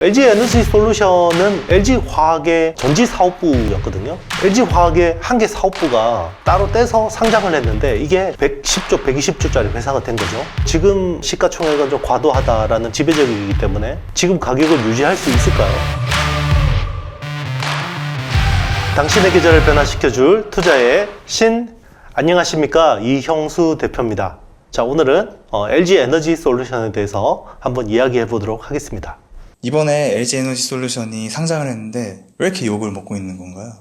LG 에너지 솔루션은 LG화학의 전지 사업부였거든요. LG화학의 한 개 사업부가 따로 떼서 상장을 했는데 이게 110조, 120조짜리 회사가 된 거죠. 지금 시가총액은 좀 과도하다라는 지배적이기 때문에 지금 가격을 유지할 수 있을까요? 당신의 계절을 변화시켜줄 투자의 신, 안녕하십니까, 이형수 대표입니다. 자, 오늘은 LG 에너지 솔루션에 대해서 한번 이야기해 보도록 하겠습니다. 이번에 LG 에너지 솔루션이 상장을 했는데 왜 이렇게 욕을 먹고 있는 건가요?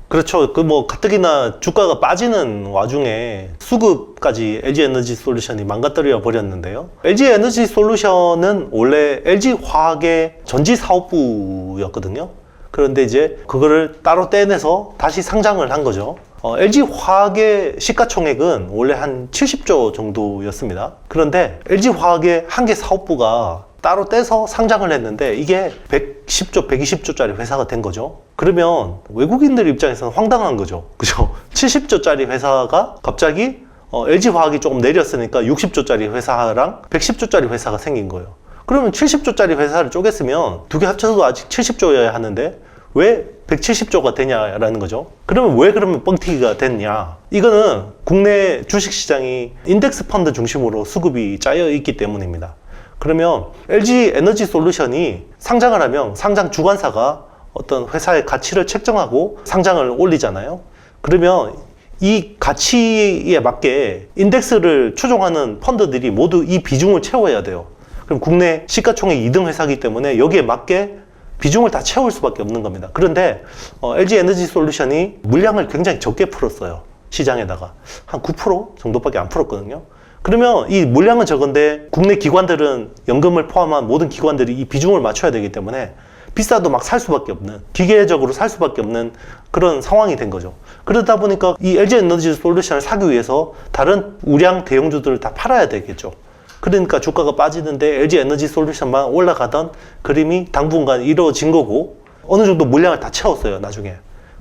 그렇죠. 가뜩이나 주가가 빠지는 와중에 수급까지 LG 에너지 솔루션이 망가뜨려 버렸는데요. LG 에너지 솔루션은 원래 LG 화학의 전지 사업부였거든요. 그런데 이제 그거를 따로 떼내서 다시 상장을 한 거죠. LG 화학의 시가총액은 원래 한 70조 정도였습니다. 그런데 LG 화학의 한 개 사업부가 따로 떼서 상장을 했는데 이게 110조, 120조짜리 회사가 된 거죠. 그러면 외국인들 입장에서는 황당한 거죠. 그죠? 70조짜리 회사가 갑자기 LG화학이 조금 내렸으니까 60조짜리 회사랑 110조짜리 회사가 생긴 거예요. 그러면 70조짜리 회사를 쪼갰으면 두 개 합쳐서도 아직 70조여야 하는데 왜 170조가 되냐라는 거죠. 그러면 왜 그러면 뻥튀기가 됐냐? 이거는 국내 주식시장이 인덱스 펀드 중심으로 수급이 짜여 있기 때문입니다. 그러면 LG 에너지 솔루션이 상장을 하면 상장 주관사가 어떤 회사의 가치를 책정하고 상장을 올리잖아요. 그러면 이 가치에 맞게 인덱스를 추종하는 펀드들이 모두 이 비중을 채워야 돼요. 그럼 국내 시가총액 2등 회사이기 때문에 여기에 맞게 비중을 다 채울 수밖에 없는 겁니다. 그런데 LG 에너지 솔루션이 물량을 굉장히 적게 풀었어요. 시장에다가 한 9% 정도밖에 안 풀었거든요. 그러면 이 물량은 적은데 국내 기관들은 연금을 포함한 모든 기관들이 이 비중을 맞춰야 되기 때문에 비싸도 막 살 수밖에 없는, 기계적으로 살 수밖에 없는 그런 상황이 된 거죠. 그러다 보니까 이 LG 에너지 솔루션을 사기 위해서 다른 우량 대형주들을 다 팔아야 되겠죠. 그러니까 주가가 빠지는데 LG 에너지 솔루션만 올라가던 그림이 당분간 이루어진 거고 어느 정도 물량을 다 채웠어요, 나중에.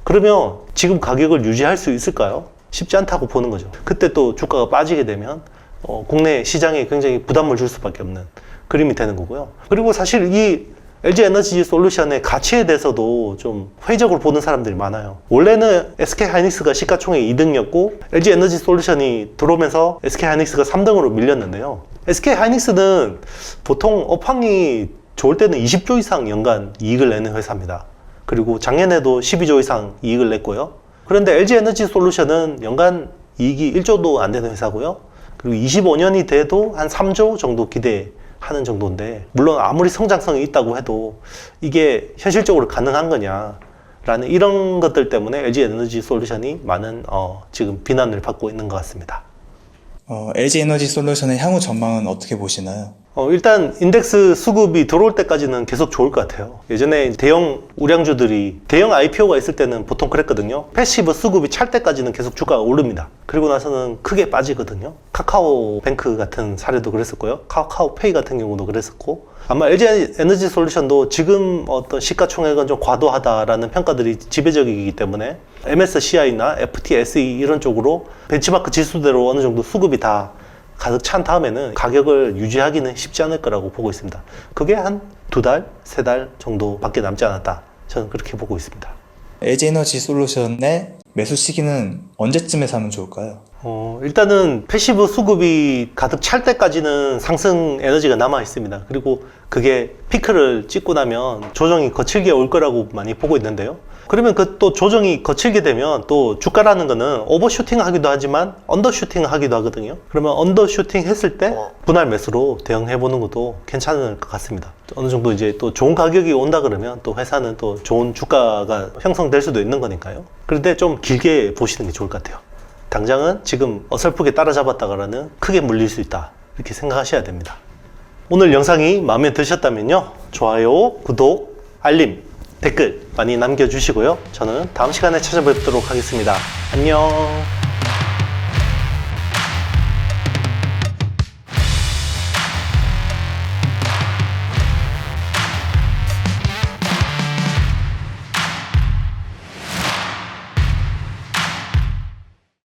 그러면 지금 가격을 유지할 수 있을까요? 쉽지 않다고 보는 거죠. 그때 또 주가가 빠지게 되면 국내 시장에 굉장히 부담을 줄 수밖에 없는 그림이 되는 거고요. 그리고 사실 이 LG 에너지 솔루션의 가치에 대해서도 좀 회의적으로 보는 사람들이 많아요. 원래는 SK 하이닉스가 시가총액 2등이었고 LG 에너지 솔루션이 들어오면서 SK 하이닉스가 3등으로 밀렸는데요. SK 하이닉스는 보통 업황이 좋을 때는 20조 이상 연간 이익을 내는 회사입니다. 그리고 작년에도 12조 이상 이익을 냈고요. 그런데 LG 에너지 솔루션은 연간 이익이 1조도 안 되는 회사고요. 그리고 25년이 돼도 한 3조 정도 기대하는 정도인데, 물론 아무리 성장성이 있다고 해도 이게 현실적으로 가능한 거냐라는 이런 것들 때문에 LG 에너지 솔루션이 많은 지금 비난을 받고 있는 것 같습니다. LG 에너지 솔루션의 향후 전망은 어떻게 보시나요? 일단 인덱스 수급이 들어올 때까지는 계속 좋을 것 같아요. 예전에 대형 우량주들이 대형 IPO가 있을 때는 보통 그랬거든요. 패시브 수급이 찰 때까지는 계속 주가가 오릅니다. 그리고 나서는 크게 빠지거든요. 카카오뱅크 같은 사례도 그랬었고요. 카카오페이 같은 경우도 그랬었고, 아마 LG 에너지 솔루션도 지금 어떤 시가총액은 좀 과도하다라는 평가들이 지배적이기 때문에 MSCI나 FTSE 이런 쪽으로 벤치마크 지수대로 어느 정도 수급이 다 가득 찬 다음에는 가격을 유지하기는 쉽지 않을 거라고 보고 있습니다. 그게 한 2달, 3달 정도밖에 남지 않았다. 저는 그렇게 보고 있습니다. LG 에너지 솔루션의 매수 시기는 언제쯤에 사면 좋을까요? 일단은 패시브 수급이 가득 찰 때까지는 상승 에너지가 남아 있습니다. 그리고 그게 피크를 찍고 나면 조정이 거칠게 올 거라고 많이 보고 있는데요. 그러면 그 또 조정이 거칠게 되면 또 주가라는 거는 오버슈팅 하기도 하지만 언더슈팅 하기도 하거든요. 그러면 언더슈팅 했을 때 분할 매수로 대응해 보는 것도 괜찮을 것 같습니다. 어느 정도 이제 또 좋은 가격이 온다 그러면 또 회사는 또 좋은 주가가 형성될 수도 있는 거니까요. 그런데 좀 길게 보시는 게 좋을 것 같아요. 당장은 지금 어설프게 따라잡았다가는 크게 물릴 수 있다, 이렇게 생각하셔야 됩니다. 오늘 영상이 마음에 드셨다면요, 좋아요, 구독, 알림, 댓글 많이 남겨주시고요. 저는 다음 시간에 찾아뵙도록 하겠습니다. 안녕.